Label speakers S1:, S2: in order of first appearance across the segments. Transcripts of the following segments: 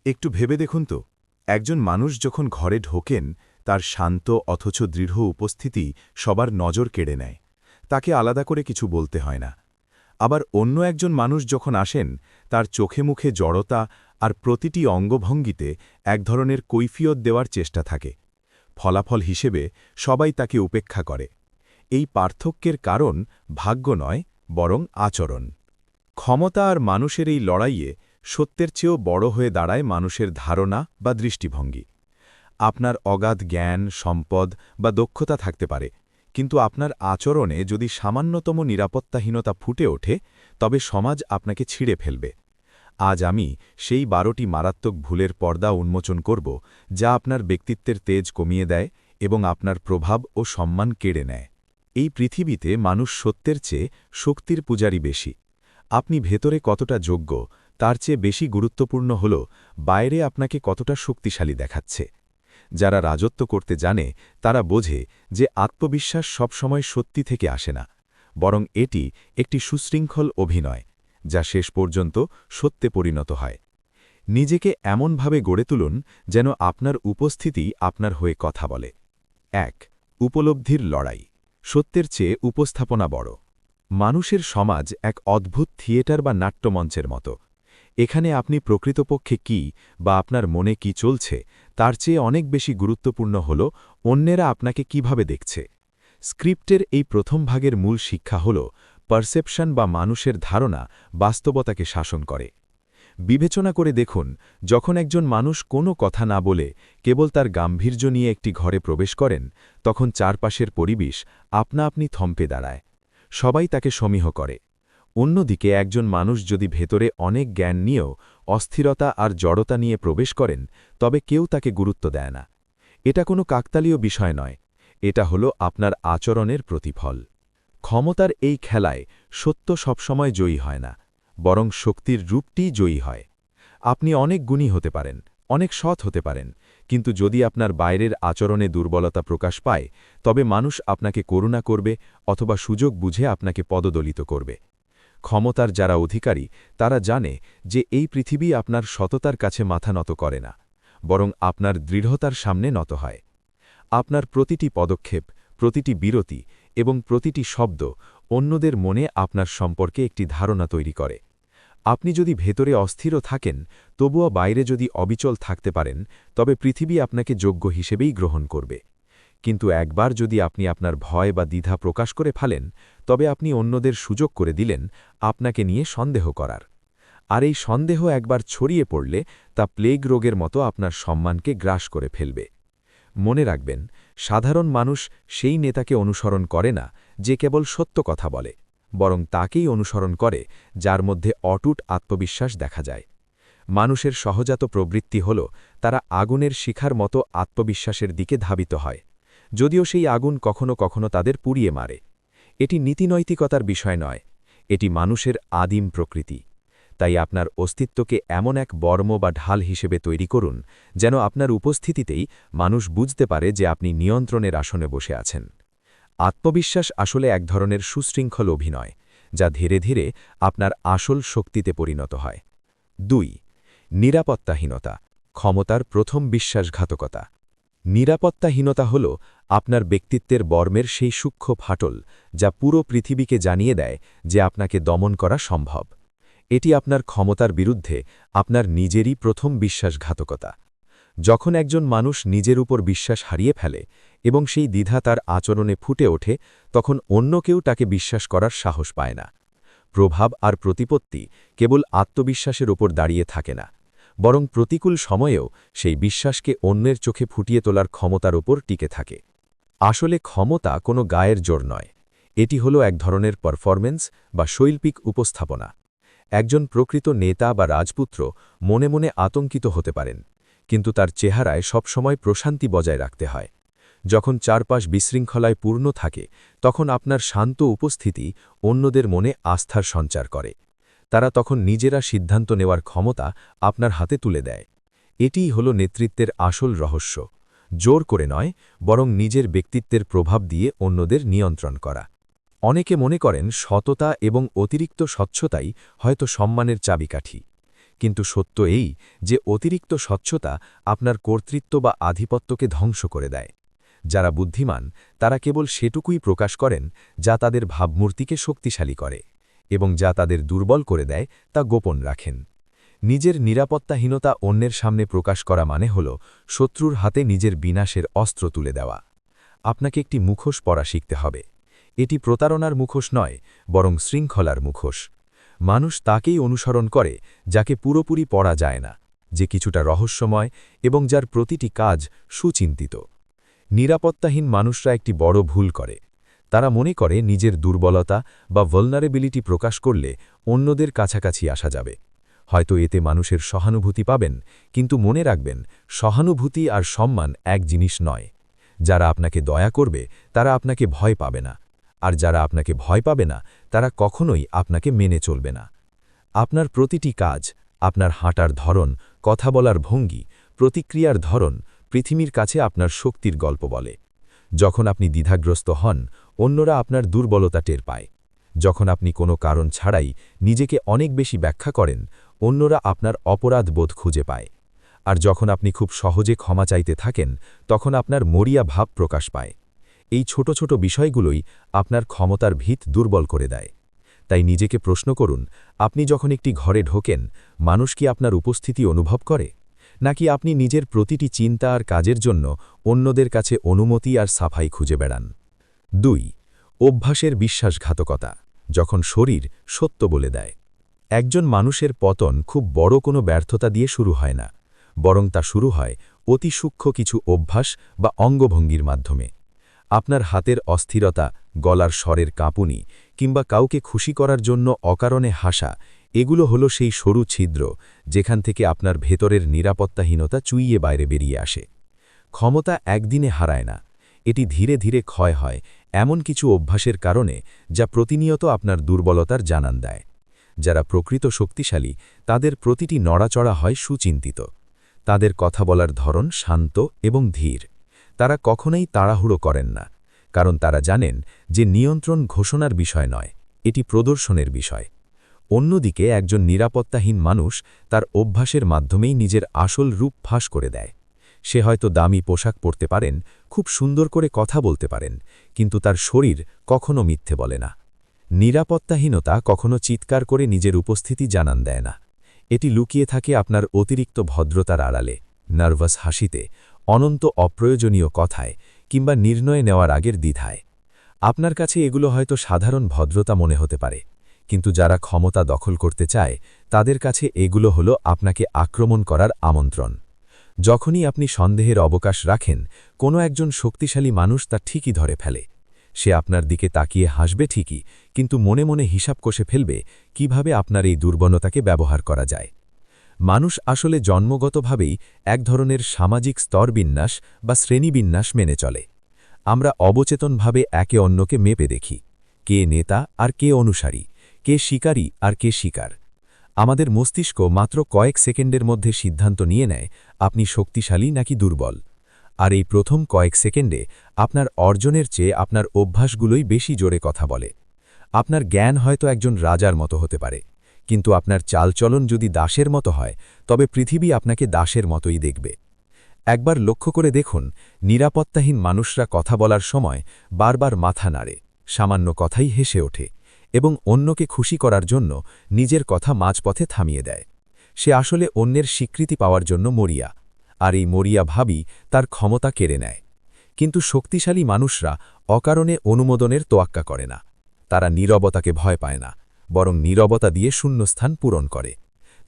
S1: একটু ভেবে দেখুন তো, একজন মানুষ যখন ঘরে ঢোকেন তার শান্ত অথচ দৃঢ় উপস্থিতি সবার নজর কেড়ে নেয়। তাকে আলাদা করে কিছু বলতে হয় না। আবার অন্য একজন মানুষ যখন আসেন তার চোখে মুখে জড়তা আর প্রতিটি অঙ্গভঙ্গিতে এক ধরনের কৈফিয়ত দেওয়ার চেষ্টা থাকে। ফলাফল হিসেবে সবাই তাকে উপেক্ষা করে। এই পার্থক্যের কারণ ভাগ্য নয়, বরং আচরণ। ক্ষমতা আর মানুষের এই লড়াইয়ে সত্যের চেয়েও বড় হয়ে দাঁড়ায় মানুষের ধারণা বা দৃষ্টিভঙ্গি। আপনার অগাধ জ্ঞান, সম্পদ বা দক্ষতা থাকতে পারে, কিন্তু আপনার আচরণে যদি সামান্যতম নিরাপত্তাহীনতা ফুটে ওঠে, তবে সমাজ আপনাকে ছিঁড়ে ফেলবে। আজ আমি সেই 12টি মারাত্মক ভুলের পর্দা উন্মোচন করব, যা আপনার ব্যক্তিত্বের তেজ কমিয়ে দেয় এবং আপনার প্রভাব ও সম্মান কেড়ে নেয়। এই পৃথিবীতে মানুষ সত্যের চেয়ে শক্তির পূজারী বেশি। আপনি ভেতরে কতটা যোগ্য, তার চেয়ে বেশি গুরুত্বপূর্ণ হল বাইরে আপনাকে কতটা শক্তিশালী দেখাচ্ছে। যারা রাজত্ব করতে জানে তারা বোঝে যে আত্মবিশ্বাস সবসময় সত্যি থেকে আসে না, বরং এটি একটি সুশৃঙ্খল অভিনয়, যা শেষ পর্যন্ত সত্যে পরিণত হয়। নিজেকে এমনভাবে গড়ে তুলুন যেন আপনার উপস্থিতি আপনার হয়ে কথা বলে। ১. উপলব্ধির লড়াই। সত্যের চেয়ে উপস্থাপনা বড়। মানুষের সমাজ এক অদ্ভুত থিয়েটার বা নাট্যমঞ্চের মতো। এখানে আপনি প্রকৃতপক্ষে কি বা আপনার মনে কি চলছে তার চেয়ে অনেক বেশি গুরুত্বপূর্ণ হল অন্যেরা আপনাকে কিভাবে দেখছে। স্ক্রিপ্টের এই প্রথম ভাগের মূল শিক্ষা হল পারসেপশন বা মানুষের ধারণা বাস্তবতাকে শাসন করে। বিবেচনা করে দেখুন, যখন একজন মানুষ কোনো কথা না বলে কেবল তার গাম্ভীর্য নিয়ে একটি ঘরে প্রবেশ করেন, তখন চারপাশের পরিবেশ আপনা আপনি থমকে দাঁড়ায়। সবাই তাকে সমীহ করে। অন্যদিকে একজন মানুষ যদি ভেতরে অনেক জ্ঞান নিয়েও অস্থিরতা আর জড়তা নিয়ে প্রবেশ করেন, তবে কেউ তাকে গুরুত্ব দেয় না। এটা কোনো কাকতালীয় বিষয় নয়, এটা হলো আপনার আচরণের প্রতিফল। ক্ষমতার এই খেলায় সত্য সবসময় জয়ী হয় না, বরং শক্তির রূপটিই জয়ী হয়। আপনি অনেক গুণী হতে পারেন, অনেক সৎ হতে পারেন, কিন্তু যদি আপনার বাইরের আচরণে দুর্বলতা প্রকাশ পায়, তবে মানুষ আপনাকে করুণা করবে অথবা সুযোগ বুঝে আপনাকে পদদলিত করবে। ক্ষমতার যারা অধিকারী তারা জানে যে এই পৃথিবী আপনার সততার কাছে মাথা নত করে না, বরং আপনার দৃঢ়তার সামনে নত হয়। আপনার প্রতিটি পদক্ষেপ, প্রতিটি বিরতি এবং প্রতিটি শব্দ অন্যদের মনে আপনার সম্পর্কে একটি ধারণা তৈরি করে। আপনি যদি ভেতরে অস্থির থাকেন, তবুও বাইরে যদি অবিচল থাকতে পারেন, তবে পৃথিবী আপনাকে যোগ্য হিসেবেই গ্রহণ করবে। কিন্তু একবার যদি আপনি আপনার ভয় বা দ্বিধা প্রকাশ করে ফেলেন, তবে আপনি অন্যদের সুযোগ করে দিলেন আপনাকে নিয়ে সন্দেহ করার। আর এই সন্দেহ একবার ছড়িয়ে পড়লে তা প্লেগ রোগের মতো আপনার সম্মানকে গ্রাস করে ফেলবে। মনে রাখবেন, সাধারণ মানুষ সেই নেতাকে অনুসরণ করে না যে কেবল সত্য কথা বলে, বরং তাকেই অনুসরণ করে যার মধ্যে অটুট আত্মবিশ্বাস দেখা যায়। মানুষের সহজাত প্রবৃত্তি হল তারা আগুনের শিখার মতো আত্মবিশ্বাসের দিকে ধাবিত হয়, যদিও সেই আগুন কখনো কখনো তাদের পুড়িয়ে মারে। এটি নীতিনৈতিকতার বিষয় নয়, এটি মানুষের আদিম প্রকৃতি। তাই আপনার অস্তিত্বকে এমন এক বর্ম বা ঢাল হিসেবে তৈরি করুন যেন আপনার উপস্থিতিতেই মানুষ বুঝতে পারে যে আপনি নিয়ন্ত্রণের আসনে বসে আছেন। আত্মবিশ্বাস আসলে এক ধরনের সুশৃঙ্খল অভিনয়, যা ধীরে ধীরে আপনার আসল শক্তিতে পরিণত হয়। ২. নিরাপত্তাহীনতা, ক্ষমতার প্রথম বিশ্বাসঘাতকতা। নিরাপত্তাহীনতা হল আপনার ব্যক্তিত্বের বর্মের সেই সূক্ষ্ম ফাটল, যা পুরো পৃথিবীকে জানিয়ে দেয় যে আপনাকে দমন করা সম্ভব। এটি আপনার ক্ষমতার বিরুদ্ধে আপনার নিজেরই প্রথম বিশ্বাসঘাতকতা। যখন একজন মানুষ নিজের উপর বিশ্বাস হারিয়ে ফেলে এবং সেই দ্বিধা তার আচরণে ফুটে ওঠে, তখন অন্য কেউ তাকে বিশ্বাস করার সাহস পায় না। প্রভাব আর প্রতিপত্তি কেবল আত্মবিশ্বাসের ওপর দাঁড়িয়ে থাকে না, বরং প্রতিকূল সময়েও সেই বিশ্বাসকে অন্যের চোখে ফুটিয়ে তোলার ক্ষমতার ওপর টিকে থাকে। আসলে ক্ষমতা কোনো গায়ের জোর নয়, এটি হলো এক ধরনের পারফরম্যান্স বা শৈল্পিক উপস্থাপনা। একজন প্রকৃত নেতা বা রাজপুত্র মনে মনে আতঙ্কিত হতে পারেন, কিন্তু তার চেহারায় সবসময় প্রশান্তি বজায় রাখতে হয়। যখন চারপাশ বিশৃঙ্খলায় পূর্ণ থাকে, তখন আপনার শান্ত উপস্থিতি অন্যদের মনে আস্থার সঞ্চার করে। তারা তখন নিজেরা সিদ্ধান্ত নেওয়ার ক্ষমতা আপনার হাতে তুলে দেয়। এটিই হল নেতৃত্বের আসল রহস্য, জোর করে নয়, বরং নিজের ব্যক্তিত্বের প্রভাব দিয়ে অন্যদের নিয়ন্ত্রণ করা। অনেকে মনে করেন সততা এবং অতিরিক্ত স্বচ্ছতাই হয়তো সম্মানের চাবিকাঠি, কিন্তু সত্য এই যে অতিরিক্ত স্বচ্ছতা আপনার কর্তৃত্ব বা আধিপত্যকে ধ্বংস করে দেয়। যারা বুদ্ধিমান তারা কেবল সেটুকুই প্রকাশ করেন যা তাদের ভাবমূর্তিকে শক্তিশালী করে, এবং যা তাদের দুর্বল করে দেয় তা গোপন রাখেন। নিজের নিরাপত্তাহীনতা অন্যের সামনে প্রকাশ করা মানে হল শত্রুর হাতে নিজের বিনাশের অস্ত্র তুলে দেওয়া। আপনাকে একটি মুখোশ পরা শিখতে হবে। এটি প্রতারণার মুখোশ নয়, বরং শৃঙ্খলার মুখোশ। মানুষ তাকেই অনুসরণ করে যাকে পুরোপুরি পড়া যায় না, যে কিছুটা রহস্যময় এবং যার প্রতিটি কাজ সুচিন্তিত। নিরাপত্তাহীন মানুষরা একটি বড় ভুল করে। তারা মনে করে নিজের দুর্বলতা বা ভালনারেবিলিটি প্রকাশ করলে অন্যদের কাছাকাছি আসা যাবে। হয়তো এতে মানুষের সহানুভূতি পাবেন, কিন্তু মনে রাখবেন, সহানুভূতি আর সম্মান এক জিনিস নয়। যারা আপনাকে দয়া করবে তারা আপনাকে ভয় পাবে না, আর যারা আপনাকে ভয় পাবে না তারা কখনোই আপনাকে মেনে চলবে না। আপনার প্রতিটি কাজ, আপনার হাঁটার ধরন, কথা বলার ভঙ্গি, প্রতিক্রিয়ার ধরন পৃথিবীর কাছে আপনার শক্তির গল্প বলে। যখন আপনি দ্বিধাগ্রস্ত হন, অন্যরা আপনার দুর্বলতা টের পায়। যখন আপনি কোনো কারণ ছাড়াই নিজেকে অনেক বেশি ব্যাখ্যা করেন, অন্যরা আপনার অপরাধ বোধ খুঁজে পায়। আর যখন আপনি খুব সহজে ক্ষমা চাইতে থাকেন, তখন আপনার মরিয়া ভাব প্রকাশ পায়। এই ছোট ছোট বিষয়গুলোই আপনার ক্ষমতার ভিত দুর্বল করে দেয়। তাই নিজেকে প্রশ্ন করুন, আপনি যখন একটি ঘরে ঢোকেন, মানুষ কি আপনার উপস্থিতি অনুভব করে, নাকি আপনি নিজের প্রতিটি চিন্তা আর কাজের জন্য অন্যদের কাছে অনুমতি আর সাফাই খুঁজে বেড়ান? 2. অভ্যাসের বিশ্বাসঘাতকতা, যখন শরীর সত্য বলে দেয়। একজন মানুষের পতন খুব বড় কোনো ব্যর্থতা দিয়ে শুরু হয় না, বরং তা শুরু হয় অতি সূক্ষ্ম কিছু অভ্যাস বা অঙ্গভঙ্গির মাধ্যমে। আপনার হাতের অস্থিরতা, গলার স্বরের কাঁপুনি, কিংবা কাউকে খুশি করার জন্য অকারণে হাসা, এগুলো হলো সেই সরু ছিদ্র যেখান থেকে আপনার ভেতরের নিরাপত্তাহীনতা চুইয়ে বাইরে বেরিয়ে আসে। ক্ষমতা একদিনে হারায় না, এটি ধীরে ধীরে ক্ষয় হয় এমন কিছু অভ্যাসের কারণে যা প্রতিনিয়ত আপনার দুর্বলতার জানান দেয়। যারা প্রকৃত শক্তিশালী তাদের প্রতিটি নড়াচড়া হয় সুচিন্তিত। তাদের কথা বলার ধরন শান্ত এবং ধীর। তারা কখনোই তাড়াহুড়ো করেন না, কারণ তারা জানেন যে নিয়ন্ত্রণ ঘোষণার বিষয় নয়, এটি প্রদর্শনের বিষয়। অন্যদিকে একজন নিরাপত্তাহীন মানুষ তার অভ্যাসের মাধ্যমেই নিজের আসল রূপ ফাঁস করে দেয়। সে হয়তো দামি পোশাক পরতে পারেন, খুব সুন্দর করে কথা বলতে পারেন, কিন্তু তার শরীর কখনো মিথ্যে বলে না। নিরাপত্তাহীনতা কখনো চিৎকার করে নিজের উপস্থিতি জানান দেয় না। এটি লুকিয়ে থাকে আপনার অতিরিক্ত ভদ্রতার আড়ালে, নার্ভাস হাসিতে, অনন্ত অপ্রয়োজনীয় কথায়, কিংবা নির্ণয় নেওয়ার আগের দ্বিধায়। আপনার কাছে এগুলো হয়তো সাধারণ ভদ্রতা মনে হতে পারে, কিন্তু যারা ক্ষমতা দখল করতে চায় তাদের কাছে এগুলো হলো আপনাকে আক্রমণ করার আমন্ত্রণ। যখনই আপনি সন্দেহের অবকাশ রাখেন, কোনো একজন শক্তিশালী মানুষ তা ঠিকই ধরে ফেলে। সে আপনার দিকে তাকিয়ে হাসবে ঠিকই, কিন্তু মনে মনে হিসাব কষে ফেলবে কিভাবে আপনার এই দুর্বলতাকে ব্যবহার করা যায়। মানুষ আসলে জন্মগতভাবেই এক ধরনের সামাজিক স্তরবিন্যাস বা শ্রেণীবিন্যাস মেনে চলে। আমরা অবচেতনভাবে একে অন্যকে মেপে দেখি, কে নেতা আর কে অনুসারী, কে শিকারী আর কে শিকার। আমাদের মস্তিষ্ক মাত্র কয়েক সেকেন্ডের মধ্যে সিদ্ধান্ত নিয়ে নেয় আপনি শক্তিশালী নাকি দুর্বল। আর এই প্রথম কয়েক সেকেন্ডে আপনার অর্জনের চেয়ে আপনার অভ্যাসগুলোই বেশি জোরে কথা বলে। আপনার জ্ঞান হয়তো একজন রাজার মতো হতে পারে, কিন্তু আপনার চালচলন যদি দাসের মতো হয়, তবে পৃথিবী আপনাকে দাসের মতোই দেখবে। একবার লক্ষ্য করে দেখুন, নিরাপত্তাহীন মানুষরা কথা বলার সময় বারবার মাথা নাড়ে, সামান্য কথাই হেসে ওঠে, এবং অন্যকে খুশি করার জন্য নিজের কথা মাঝপথে থামিয়ে দেয়। সে আসলে অন্যের স্বীকৃতি পাওয়ার জন্য মরিয়া, আর এই মরিয়া ভাবই তার ক্ষমতা কেড়ে নেয়। কিন্তু শক্তিশালী মানুষরা অকারণে অনুমোদনের তোয়াক্কা করে না। তারা নীরবতাকে ভয় পায় না, বরং নীরবতা দিয়ে শূন্যস্থান পূরণ করে।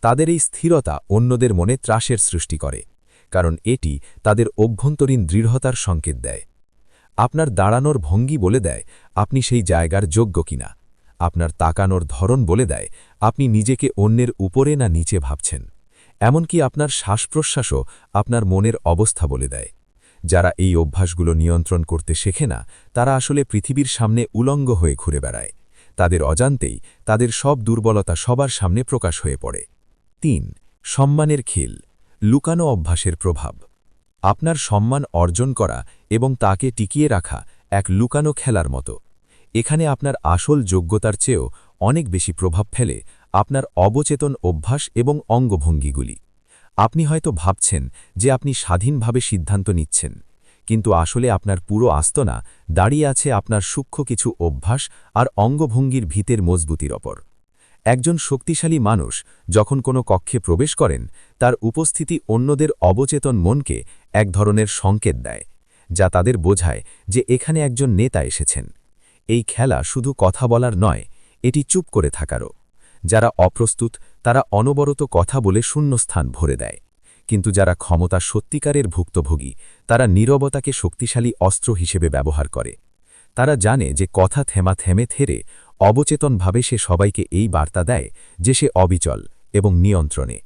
S1: তাদের এই স্থিরতা অন্যদের মনে ত্রাসের সৃষ্টি করে, কারণ এটি তাদের অভ্যন্তরীণ দৃঢ়তার সংকেত দেয়। আপনার দাঁড়ানোর ভঙ্গি বলে দেয় আপনি সেই জায়গার যোগ্য কিনা। আপনার তাকানোর ধরন বলে দেয় আপনি নিজেকে অন্যের উপরে না নিচে ভাবছেন। এমনকি আপনার শ্বাসপ্রশ্বাসও আপনার মনের অবস্থা বলে দেয়। যারা এই অভ্যাসগুলো নিয়ন্ত্রণ করতে শেখে না, তারা আসলে পৃথিবীর সামনে উলঙ্গ হয়ে ঘুরে বেড়ায়। তাদের অজান্তেই তাদের সব দুর্বলতা সবার সামনে প্রকাশ হয়ে পড়ে। 3. সম্মানের খিল, লুকানো অভ্যাসের প্রভাব। আপনার সম্মান অর্জন করা এবং তাকে টিকিয়ে রাখা এক লুকানো খেলার মতো। এখানে আপনার আসল যোগ্যতার চেয়েও অনেক বেশি প্রভাব ফেলে
S2: আপনার অবচেতন অভ্যাস এবং অঙ্গভঙ্গিগুলি। আপনি হয়তো ভাবছেন যে আপনি স্বাধীনভাবে সিদ্ধান্ত নিচ্ছেন, কিন্তু আসলে আপনার পুরো আস্তনা দাঁড়িয়ে আছে আপনার সূক্ষ্ম কিছু অভ্যাস আর অঙ্গভঙ্গির ভিতের মজবুতির ওপর। একজন শক্তিশালী মানুষ যখন কোনো কক্ষে প্রবেশ করেন, তার উপস্থিতি অন্যদের অবচেতন মনকে এক ধরনের সংকেত দেয়, যা তাদের বোঝায় যে এখানে একজন নেতা এসেছেন। এই খেলা শুধু কথা বলার নয়, এটি চুপ করে থাকারও। যারা অপ্রস্তুত তারা অনবরত কথা বলে শূন্যস্থান ভরে দেয়, কিন্তু যারা ক্ষমতা সত্যিকারের ভুক্তভোগী তারা নীরবতাকে শক্তিশালী অস্ত্র হিসেবে ব্যবহার করে। তারা জানে যে কথা থেমে থেরে অবচেতনভাবে সে সবাইকে এই বার্তা দেয় যে সে অবিচল এবং নিয়ন্ত্রণে।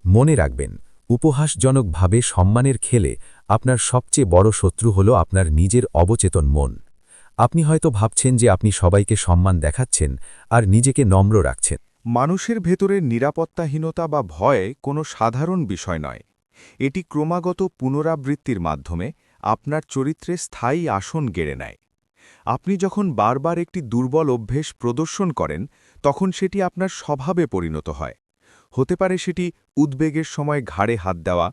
S2: মনে রাখবেন, উপহাসজনকভাবে সম্মানের খেলে আপনার সবচেয়ে বড় শত্রু হল আপনার নিজের অবচেতন মন। আপনি হয়তো ভাবছেন যে আপনি সবাইকে সম্মান দেখাচ্ছেন আর নিজেকে নম্র রাখছেন।
S1: মানুষের ভেতরের নিরাপত্তাহীনতা বা ভয় কোনো সাধারণ বিষয় নয়। এটি ক্রমাগত পুনরাবৃত্তির মাধ্যমে আপনার চরিত্রে স্থায়ী আসন গেড়ে নেয়। আপনি যখন বারবার একটি দুর্বল অভ্যেস প্রদর্শন করেন, তখন সেটি আপনার স্বভাবে পরিণত হয়। হতে পারে সেটি উদ্বেগের সময় ঘাড়ে হাত দেওয়া,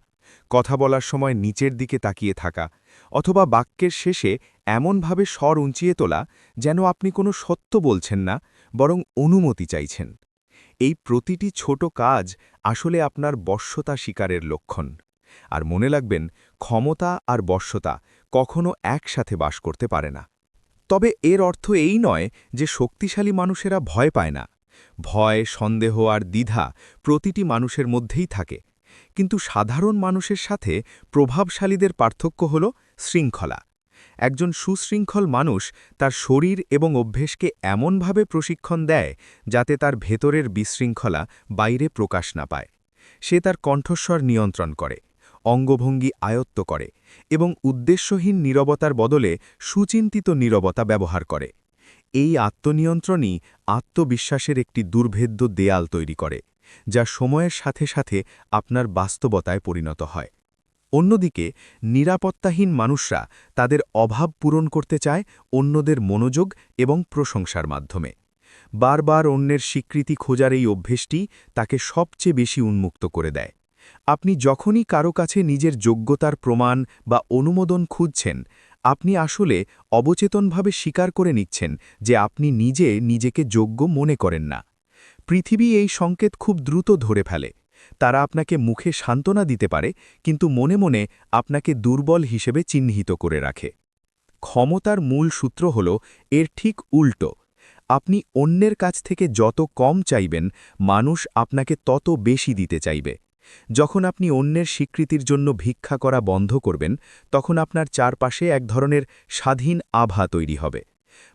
S1: কথা বলার সময় নিচের দিকে তাকিয়ে থাকা, অথবা বাক্যের শেষে এমনভাবে স্বর উঁচিয়ে তোলা যেন আপনি কোনো সত্য বলছেন না, বরং অনুমতি চাইছেন। এই প্রতিটি ছোট কাজ আসলে আপনার বশ্যতা স্বীকারের লক্ষণ। আর মনে রাখবেন, ক্ষমতা আর বশ্যতা কখনো একসাথে বাস করতে পারে না। তবে এর অর্থ এই নয় যে শক্তিশালী মানুষেরা ভয় পায় না। ভয়, সন্দেহ আর দ্বিধা প্রতিটি মানুষের মধ্যেই থাকে। কিন্তু সাধারণ মানুষের সাথে প্রভাবশালীদের পার্থক্য হল শৃঙ্খলা। একজন সুশৃঙ্খল মানুষ তার শরীর এবং অভ্যেসকে এমনভাবে প্রশিক্ষণ দেয় যাতে তার ভেতরের বিশৃঙ্খলা বাইরে প্রকাশ না পায়। সে তার কণ্ঠস্বর নিয়ন্ত্রণ করে, অঙ্গভঙ্গি আয়ত্ত করে এবং উদ্দেশ্যহীন নীরবতার বদলে সুচিন্তিত নীরবতা ব্যবহার করে। এই আত্মনিয়ন্ত্রণই আত্মবিশ্বাসের একটি দুর্ভেদ্য দেয়াল তৈরি করে, যা সময়ের সাথে সাথে আপনার বাস্তবতায় পরিণত হয়। অন্যদিকে নিরাপত্তাহীন মানুষরা তাদের অভাব পূরণ করতে চায় অন্যদের মনোযোগ এবং প্রশংসার মাধ্যমে। বারবার অন্যের স্বীকৃতি খোঁজার এই অভ্যেসটি তাকে সবচেয়ে বেশি উন্মুক্ত করে দেয়। আপনি যখনই কারো কাছে নিজের যোগ্যতার প্রমাণ বা অনুমোদন খুঁজছেন, আপনি আসলে অবচেতনভাবে স্বীকার করে নিচ্ছেন যে আপনি নিজেকে যোগ্য মনে করেন না। পৃথিবী এই সংকেত খুব দ্রুত ধরে ফেলে। তারা আপনাকে মুখে সান্ত্বনা দিতে পারে, কিন্তু মনে মনে আপনাকে দুর্বল হিসেবে চিহ্নিত করে রাখে। ক্ষমতার মূল সূত্র হল এর ঠিক উল্টো। আপনি অন্যের কাছ থেকে যত কম চাইবেন, মানুষ আপনাকে তত বেশি দিতে চাইবে। যখন আপনি অন্যের স্বীকৃতির জন্য ভিক্ষা করা বন্ধ করবেন, তখন আপনার চারপাশে এক ধরনের স্বাধীন আভা তৈরি হবে।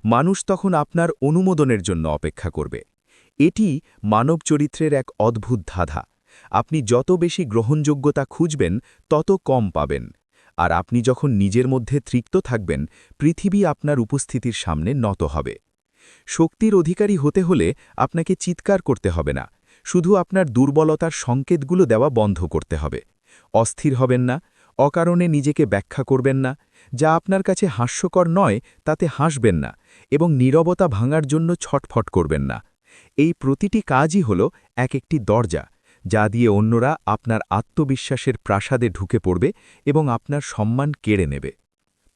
S1: মানুষ তখন আপনার অনুমোদনের জন্য অপেক্ষা করবে। এটি মানব চরিত্রের এক অদ্ভুত ধাঁধা। আপনি যত বেশি গ্রহণযোগ্যতা খুঁজবেন, তত কম পাবেন। আর আপনি যখন নিজের মধ্যে তৃপ্ত থাকবেন, পৃথিবী আপনার উপস্থিতির সামনে নত হবে। শক্তির অধিকারী হতে হলে আপনাকে চিৎকার করতে হবে না, শুধু আপনার দুর্বলতার সংকেতগুলো দেওয়া বন্ধ করতে হবে। অস্থির হবেন না, অকারণে নিজেকে ব্যাখ্যা করবেন না। যা আপনার কাছে হাস্যকর নয় তাতে হাসবেন না, এবং নীরবতা ভাঙার জন্য ছটফট করবেন না। এই প্রতিটি কাজই হল একটি দরজা, যা দিয়ে অন্যরা আপনার আত্মবিশ্বাসের প্রাসাদে ঢুকে পড়বে এবং আপনার সম্মান কেড়ে নেবে।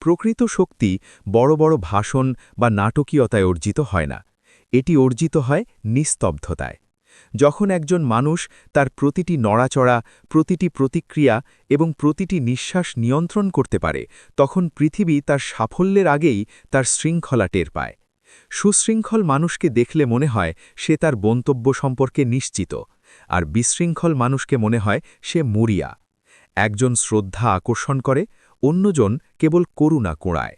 S1: প্রকৃত শক্তি বড় বড় ভাষণ বা নাটকীয়তায় অর্জিত হয় না, এটি অর্জিত হয় নিস্তব্ধতায়। যখন একজন মানুষ তার প্রতিটি নড়াচড়া, প্রতিটি প্রতিক্রিয়া এবং প্রতিটি নিঃশ্বাস নিয়ন্ত্রণ করতে পারে, তখন পৃথিবী তার সাফল্যের আগেই তার শৃঙ্খলা টের পায়। সুশৃঙ্খল মানুষকে দেখলে মনে হয় সে তার গন্তব্য সম্পর্কে নিশ্চিত, আর বিশৃঙ্খল মানুষকে মনে হয় সে মরিয়া। একজন শ্রদ্ধা আকর্ষণ করে, অন্যজন কেবল করুণা কোঁড়ায়।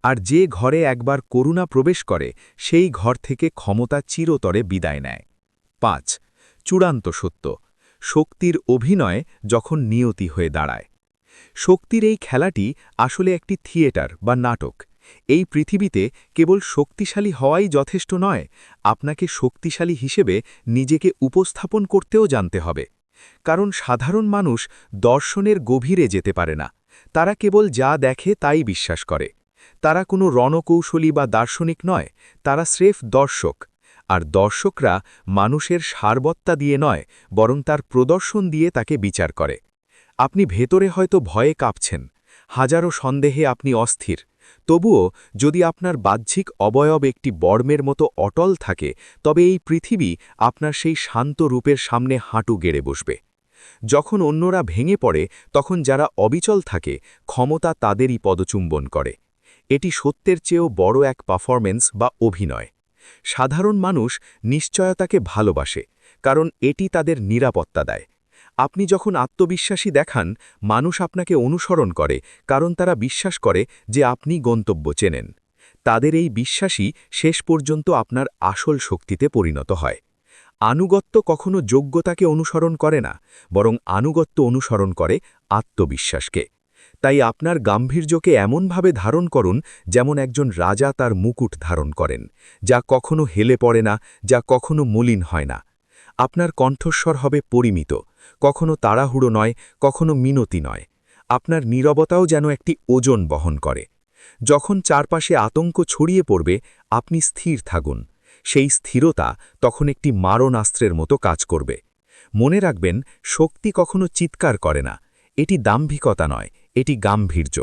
S1: আর যে ঘরে একবার করুণা প্রবেশ করে, সেই ঘর থেকে ক্ষমতা চিরতরে বিদায় নেয়। ৫. চূড়ান্ত সত্য: শক্তির অভিনয় যখন নিয়তি হয়ে দাঁড়ায়। শক্তির এই খেলাটি আসলে একটি থিয়েটার বা নাটক। এই পৃথিবীতে কেবল শক্তিশালী হওয়াই যথেষ্ট নয়, আপনাকে শক্তিশালী হিসেবে নিজেকে উপস্থাপন করতেও জানতে হবে। কারণ সাধারণ মানুষ দর্শনের গভীরে যেতে পারে না, তারা কেবল যা দেখে তাই বিশ্বাস করে। তারা কোনো রণকৌশলী বা দার্শনিক নয়, তারা স্রেফ দর্শক।
S2: আর দর্শকরা মানুষের সারবত্তা দিয়ে নয়, বরং তার প্রদর্শন দিয়ে তাকে বিচার করে। আপনি ভেতরে হয়তো ভয়ে কাঁপছেন, হাজারো সন্দেহে আপনি অস্থির, তবুও যদি আপনার বাহ্যিক অবয়ব একটি বর্মের মতো অটল থাকে, তবে এই পৃথিবী আপনার সেই শান্ত রূপের সামনে হাঁটু গেড়ে বসবে। যখন অন্যরা ভেঙে পড়ে, তখন যারা অবিচল থাকে, ক্ষমতা তাদেরই পদচুম্বন করে। এটি সত্যের চেয়েও বড় এক পারফরম্যান্স বা অভিনয়। সাধারণ মানুষ নিশ্চয়তাকে ভালোবাসে, কারণ এটি তাদের নিরাপত্তা দেয়। আপনি যখন আত্মবিশ্বাসী দেখান, মানুষ আপনাকে অনুসরণ করে, কারণ তারা বিশ্বাস করে যে আপনি গন্তব্য চেনেন। তাদের এই বিশ্বাসই শেষ পর্যন্ত আপনার আসল শক্তিতে পরিণত হয়। আনুগত্য কখনো যোগ্যতাকে অনুসরণ করে না, বরং আনুগত্য অনুসরণ করে আত্মবিশ্বাসকে। তাই আপনার গাম্ভীর্যকে এমনভাবে ধারণ করুন, যেমন একজন রাজা তার মুকুট ধারণ করেন, যা কখনো হেলে পড়ে না, যা কখনো মলিন হয় না। আপনার কণ্ঠস্বর হবে পরিমিত, কখনো তাড়াহুড়ো নয়, কখনো মিনতি নয়। আপনার নীরবতাও যেন একটি ওজন বহন করে। যখন চারপাশে আতঙ্ক ছড়িয়ে পড়বে, আপনি স্থির থাকুন। সেই স্থিরতা তখন একটি মারণাস্ত্রের মতো কাজ করবে। মনে রাখবেন, শক্তি কখনো চিৎকার করে না, এটি দাম্ভিকতা নয়, এটি গাম্ভীর্য।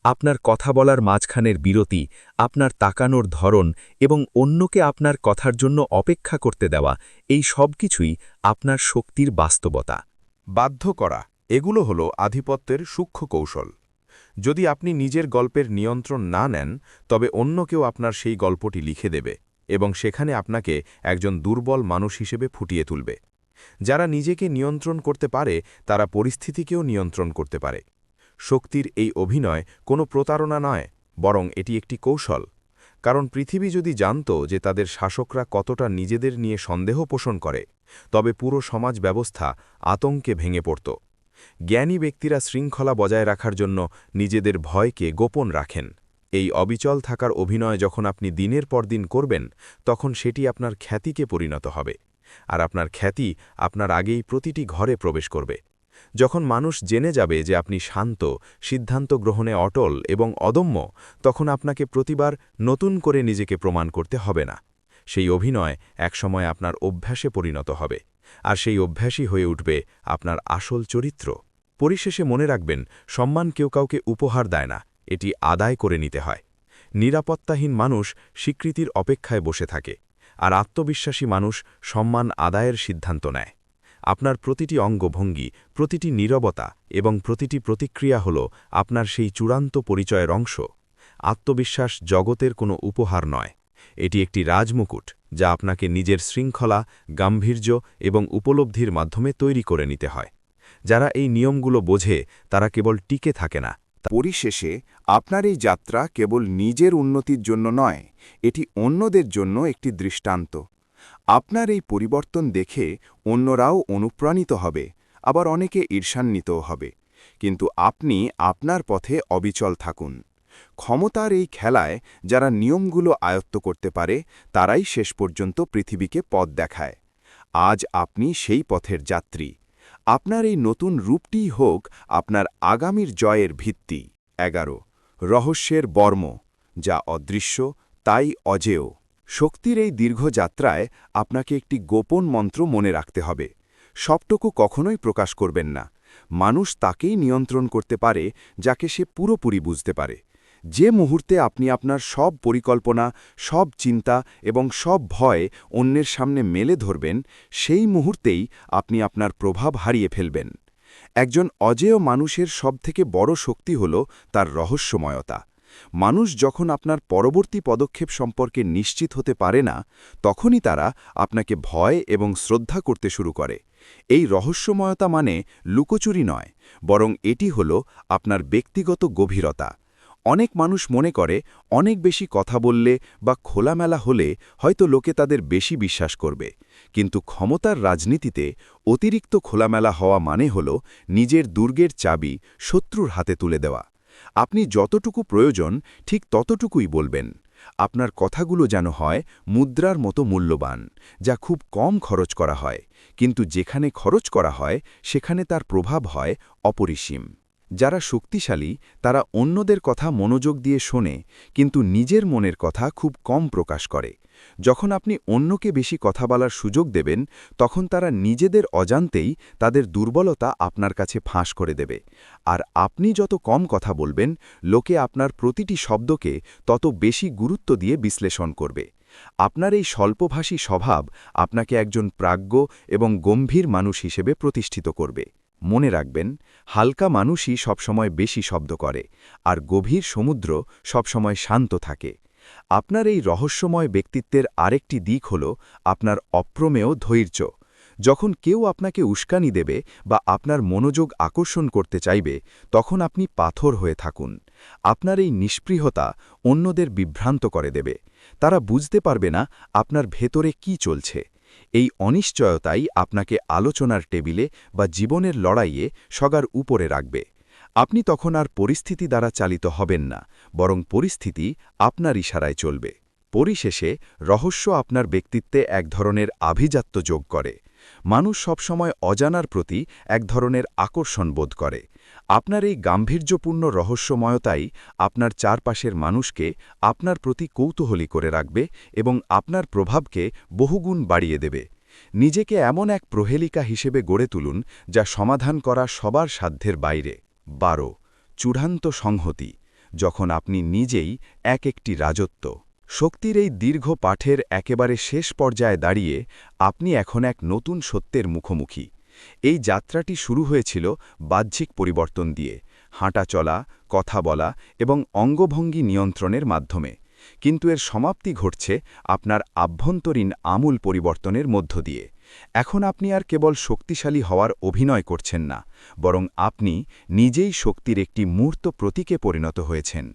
S2: আপনার কথা বলার মাঝখানের বিরতি, আপনার তাকানোর ধরন এবং অন্যকে আপনার কথার জন্য অপেক্ষা করতে দেওয়া, এই সব কিছুই আপনার শক্তির বাস্তবতা।
S1: বাধ্য করা, এগুলো হলো আধিপত্যের সূক্ষ্ম কৌশল। যদি আপনি নিজের গল্পের নিয়ন্ত্রণ না নেন, তবে অন্য কেউ আপনার সেই গল্পটি লিখে দেবে এবং সেখানে আপনাকে একজন দুর্বল মানুষ হিসেবে ফুটিয়ে তুলবে। যারা নিজেকে নিয়ন্ত্রণ করতে পারে, তারা পরিস্থিতিকেও নিয়ন্ত্রণ করতে পারে। শক্তির এই অভিনয় কোনো প্রতারণা নয়, বরং এটি একটি কৌশল। কারণ পৃথিবী যদি জানত যে তাদের শাসকরা কতটা নিজেদের নিয়ে সন্দেহ পোষণ করে, তবে পুরো সমাজ ব্যবস্থা আতঙ্কে ভেঙে পড়ত। জ্ঞানী ব্যক্তিরা শৃঙ্খলা বজায় রাখার জন্য নিজেদের ভয়কে গোপন রাখেন। এই অবিচল থাকার অভিনয় যখন আপনি দিনের পর দিন করবেন, তখন সেটি আপনার খ্যাতিকে পরিণত হবে। আর আপনার খ্যাতি আপনার আগেই প্রতিটি ঘরে প্রবেশ করবে। যখন মানুষ জেনে যাবে যে আপনি শান্ত, সিদ্ধান্ত গ্রহণে অটল এবং অদম্য, তখন আপনাকে প্রতিবার নতুন করে নিজেকে প্রমাণ করতে হবে না। সেই অভিনয় একসময় আপনার অভ্যাসে পরিণত হবে, আর সেই অভ্যাসই হয়ে উঠবে আপনার আসল চরিত্র। পরিশেষে মনে রাখবেন, সম্মান কেউ কাউকে উপহার দেয় না, এটি আদায় করে নিতে হয়। নিরাপত্তাহীন মানুষ স্বীকৃতির অপেক্ষায় বসে থাকে, আর আত্মবিশ্বাসী মানুষ সম্মান আদায়ের সিদ্ধান্ত নেয়। আপনার প্রতিটি অঙ্গভঙ্গি, প্রতিটি নীরবতা এবং প্রতিটি প্রতিক্রিয়া হল আপনার সেই চূড়ান্ত পরিচয়ের অংশ। আত্মবিশ্বাস জগতের কোনো উপহার নয়, এটি একটি রাজমুকুট, যা আপনাকে নিজের শৃঙ্খলা, গাম্ভীর্য এবং উপলব্ধির মাধ্যমে তৈরি করে নিতে হয়। যারা এই নিয়মগুলো বোঝে, তারা কেবল টিকে থাকে না।
S3: পরিশেষে আপনার এই যাত্রা কেবল নিজের উন্নতির জন্য নয়, এটি অন্যদের জন্য একটি দৃষ্টান্ত। আপনার এই পরিবর্তন দেখে অন্যরাও অনুপ্রাণিত হবে, আবার অনেকে ঈর্ষান্বিতও হবে। কিন্তু আপনি আপনার পথে অবিচল থাকুন। ক্ষমতার এই খেলায় যারা নিয়মগুলো আয়ত্ত করতে পারে, তারাই শেষ পর্যন্ত পৃথিবীকে পথ দেখায়। আজ আপনি সেই পথের যাত্রী। আপনার এই নতুন রূপটিই হোক আপনার আগামীর জয়ের ভিত্তি। 11 রহস্যের বর্ম, যা অদৃশ্য তাই অজেয়। শক্তির এই দীর্ঘ যাত্রায় আপনাকে একটি গোপন মন্ত্র মনে রাখতে হবে। সবটুকু কখনোই প্রকাশ করবেন না। মানুষ তাকেই নিয়ন্ত্রণ করতে পারে যাকে সে পুরোপুরি বুঝতে পারে। যে মুহূর্তে আপনি আপনার সব পরিকল্পনা, সব চিন্তা এবং সব ভয় অন্যের সামনে মেলে ধরবেন, সেই মুহূর্তেই আপনি আপনার প্রভাব হারিয়ে ফেলবেন। একজন অজেয় মানুষের সবথেকে বড় শক্তি হল তার রহস্যময়তা। মানুষ যখন আপনার পরবর্তী পদক্ষেপ সম্পর্কে নিশ্চিত হতে পারে না, তখনই তারা আপনাকে ভয় এবং শ্রদ্ধা করতে শুরু করে। এই রহস্যময়তা মানে লুকোচুরি নয়, বরং এটি হল আপনার ব্যক্তিগত গভীরতা। অনেক মানুষ মনে করে অনেক বেশি কথা বললে বা খোলামেলা হলে হয়তো লোকে তাদের বেশি বিশ্বাস করবে, কিন্তু ক্ষমতার রাজনীতিতে অতিরিক্ত খোলামেলা হওয়া মানে হল নিজের দুর্গের চাবি শত্রুর হাতে তুলে দেওয়া। আপনি যতটুকু প্রয়োজন ঠিক ততটুকুই বলবেন। আপনার কথাগুলো যেন হয় মুদ্রার মতো মূল্যবান, যা খুব কম খরচ করা হয়, কিন্তু যেখানে খরচ করা হয় সেখানে তার প্রভাব হয় অপরিসীম। যারা শক্তিশালী তারা অন্যদের কথা মনোযোগ দিয়ে শোনে, কিন্তু নিজের মনের কথা খুব কম প্রকাশ করে। যখন আপনি অন্যকে বেশি কথা বলার সুযোগ দেবেন তখন তারা নিজেদের অজান্তেই তাদের দুর্বলতা আপনার কাছে ফাঁস করে দেবে। আর আপনি যত কম কথা বলবেন লোকে আপনার প্রতিটি শব্দকে তত বেশি গুরুত্ব দিয়ে বিশ্লেষণ করবে। আপনার এই স্বল্পভাষী স্বভাব আপনাকে একজন প্রাজ্ঞ এবং গম্ভীর মানুষ হিসেবে প্রতিষ্ঠিত করবে। মনে রাখবেন, হালকা মানুষই সবসময় বেশি শব্দ করে, আর গভীর সমুদ্র সবসময় শান্ত থাকে। আপনার এই রহস্যময় ব্যক্তিত্বের আরেকটি দিক হল আপনার অপ্রমেয় ধৈর্য। যখন কেউ আপনাকে উস্কানি দেবে বা আপনার মনোযোগ আকর্ষণ করতে চাইবে তখন আপনি পাথর হয়ে থাকুন। আপনার এই নিষ্পৃহতা অন্যদের বিভ্রান্ত করে দেবে। তারা বুঝতে পারবে না আপনার ভেতরে কি চলছে। এই অনিশ্চয়তাই আপনাকে আলোচনার টেবিলে বা জীবনের লড়াইয়ে সবার উপরে রাখবে। আপনি তখন আর পরিস্থিতি দ্বারা চালিত হবেন না, বরং পরিস্থিতি আপনার ইশারায় চলবে। পরিশেষে রহস্য আপনার ব্যক্তিত্বে এক ধরনের আভিজাত্য যোগ করে। মানুষ সবসময় অজানার প্রতি এক ধরনের আকর্ষণ বোধ করে। আপনার এই গাম্ভীর্যপূর্ণ রহস্যময়তাই আপনার চারপাশের মানুষকে আপনার প্রতি কৌতূহলী করে রাখবে এবং আপনার প্রভাবকে বহুগুণ বাড়িয়ে দেবে। নিজেকে এমন এক প্রহেলিকা হিসেবে গড়ে তুলুন যা সমাধান করা সবার সাধ্যের বাইরে। 12. চূড়ান্ত সংহতি। যখন আপনি নিজেই একটি রাজত্ব। শক্তির এই দীর্ঘ পাঠের একেবারে শেষ পর্যায়ে দাঁড়িয়ে আপনি এখন এক নতুন সত্যের মুখোমুখি। এই যাত্রাটি শুরু হয়েছিল বাহ্যিক পরিবর্তন দিয়ে, হাঁটা চলা, কথা বলা এবং অঙ্গভঙ্গি নিয়ন্ত্রণের মাধ্যমে। কিন্তু এর সমাপ্তি ঘটছে আপনার আভ্যন্তরীণ আমূল পরিবর্তনের মধ্য দিয়ে। এখন আপনি আর কেবল শক্তিশালী হওয়ার অভিনয় করছেন না, বরং আপনি নিজেই শক্তির একটি মূর্ত প্রতীকে পরিণত হয়েছেন।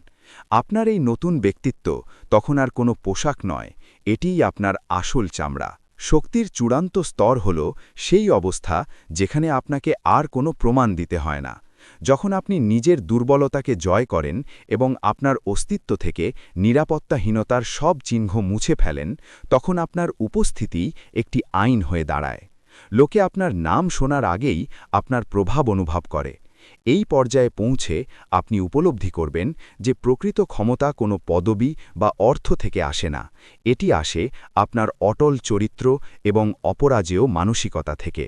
S3: আপনার এই নতুন ব্যক্তিত্ব তখন আর কোনো পোশাক নয়, এটিই আপনার আসল চামড়া। শক্তির চূড়ান্ত স্তর হল সেই অবস্থা যেখানে আপনাকে আর কোনো প্রমাণ দিতে হয় না। যখন আপনি নিজের দুর্বলতাকে জয় করেন এবং আপনার অস্তিত্ব থেকে নিরাপত্তাহীনতার সব চিহ্ন মুছে ফেলেন, তখন আপনার উপস্থিতি একটি আইন হয়ে দাঁড়ায়। লোকে আপনার নাম শোনার আগেই আপনার প্রভাব অনুভব করে। এই পর্যায়ে পৌঁছে আপনি উপলব্ধি করবেন যে প্রকৃত ক্ষমতা কোনো পদবি বা অর্থ থেকে আসে না, এটি আসে আপনার অটল চরিত্র এবং অপরাজেয় মানসিকতা থেকে।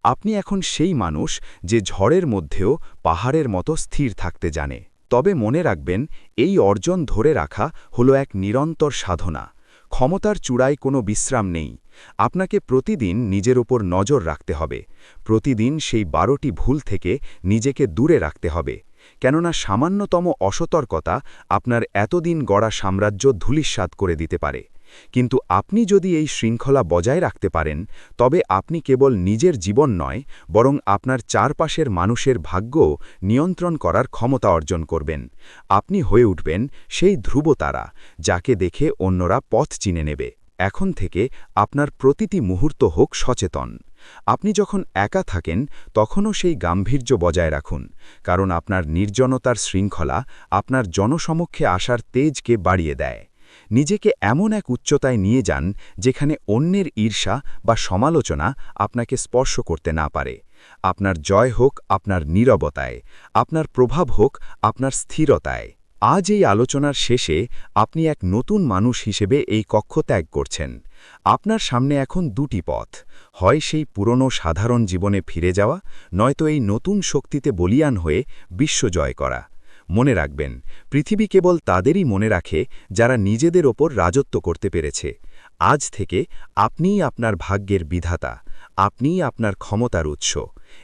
S3: আপনি এখন সেই মানুষ যে ঝড়ের মধ্যেও পাহাড়ের মতো স্থির থাকতে জানে। তবে মনে রাখবেন, এই অর্জন ধরে রাখা হলো এক নিরন্তর সাধনা। ক্ষমতার চূড়ায় কোনো বিশ্রাম নেই। আপনাকে প্রতিদিন নিজের ওপর নজর রাখতে হবে, প্রতিদিন সেই 12টি ভুল থেকে নিজেকে দূরে রাখতে হবে। কেননা সামান্যতম অসতর্কতা আপনার এতদিন গড়া সাম্রাজ্য ধূলিসাৎ করে দিতে পারে। কিন্তু আপনি যদি এই শৃঙ্খলা বজায় রাখতে পারেন, তবে আপনি কেবল নিজের জীবন নয়, বরং আপনার চারপাশের মানুষের ভাগ্যও নিয়ন্ত্রণ করার ক্ষমতা অর্জন করবেন। আপনি হয়ে উঠবেন সেই ধ্রুবতারা, যাকে দেখে অন্যরা পথ চিনে নেবে। এখন থেকে আপনার প্রতিটি মুহূর্ত হোক সচেতন। আপনি যখন একা থাকেন তখনও সেই গাম্ভীর্য বজায় রাখুন, কারণ আপনার নির্জনতার শৃঙ্খলা আপনার জনসমক্ষে আসার তেজকে বাড়িয়ে দেয়। নিজেকে এমন এক উচ্চতায় নিয়ে যান যেখানে অন্যের ঈর্ষা বা সমালোচনা আপনাকে স্পর্শ করতে না পারে। আপনার জয় হোক আপনার নীরবতায়, আপনার প্রভাব হোক আপনার স্থিরতায়। আজ এই আলোচনার শেষে আপনি এক নতুন মানুষ হিসেবে এই কক্ষ ত্যাগ করছেন। আপনার সামনে এখন দুটি পথ, হয় সেই পুরনো সাধারণ জীবনে ফিরে যাওয়া, নয়তো এই নতুন শক্তিতে বলীয়ান হয়ে বিশ্ব জয় করা। মনে রাখবেন, পৃথিবী কেবল তাদেরই মনে রাখে যারা নিজেদের ওপর রাজত্ব করতে পেরেছে। আজ থেকে আপনিই আপনার ভাগ্যের বিধাতা, আপনিই আপনার ক্ষমতার উৎস।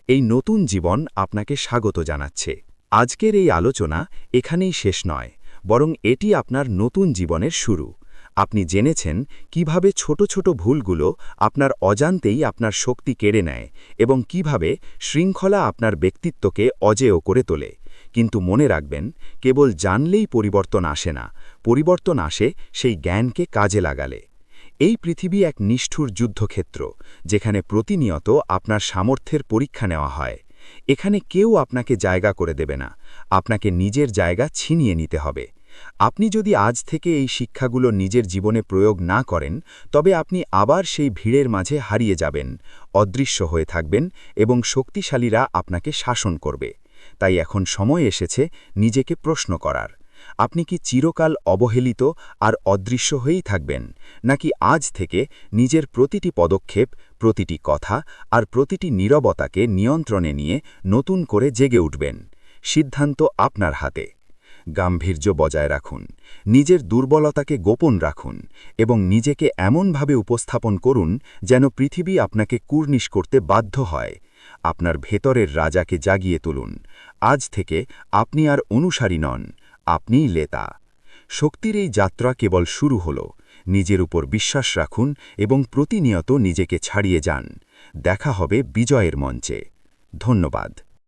S3: এই নতুন জীবন আপনাকে স্বাগত জানাচ্ছে। আজকের এই আলোচনা এখানেই শেষ নয়, বরং এটি আপনার নতুন জীবনের শুরু। আপনি জেনেছেন কিভাবে ছোট ছোট ভুলগুলো আপনার অজান্তেই আপনার শক্তি কেড়ে নেয় এবং কিভাবে শৃঙ্খলা আপনার ব্যক্তিত্বকে অজেয় করে তোলে। কিন্তু মনে রাখবেন, কেবল জানলেই পরিবর্তন আসে না, পরিবর্তন আসে সেই জ্ঞানকে কাজে লাগালে। এই পৃথিবী এক নিষ্ঠুর যুদ্ধক্ষেত্র, যেখানে প্রতিনিয়ত আপনার সামর্থ্যের পরীক্ষা নেওয়া হয়। এখানে কেউ আপনাকে জায়গা করে দেবে না, আপনাকে নিজের জায়গা ছিনিয়ে নিতে হবে। আপনি যদি আজ থেকে এই শিক্ষাগুলো নিজের জীবনে প্রয়োগ না করেন, তবে আপনি আবার সেই ভিড়ের মাঝে হারিয়ে যাবেন, অদৃশ্য হয়ে থাকবেন এবং শক্তিশালীরা আপনাকে শাসন করবে। তাই এখন সময় এসেছে নিজেকে প্রশ্ন করার,
S4: আপনি কি চিরকাল অবহেলিত আর অদৃশ্য হয়েই থাকবেন, নাকি আজ থেকে নিজের প্রতিটি পদক্ষেপ, প্রতিটি কথা আর প্রতিটি নীরবতাকে নিয়ন্ত্রণে নিয়ে নতুন করে জেগে উঠবেন? সিদ্ধান্ত আপনার হাতে। গাম্ভীর্য বজায় রাখুন, নিজের দুর্বলতাকে গোপন রাখুন এবং নিজেকে এমনভাবে উপস্থাপন করুন যেন পৃথিবী আপনাকে কুর্নিশ করতে বাধ্য হয়। আপনার ভেতরের রাজাকে জাগিয়ে তুলুন। আজ থেকে আপনি আর অনুসারী নন, আপনিই লেতা। শক্তির এই যাত্রা কেবল শুরু হল। নিজের উপর বিশ্বাস রাখুন এবং প্রতিনিয়ত নিজেকে ছাড়িয়ে যান। দেখা হবে বিজয়ের মঞ্চে। ধন্যবাদ।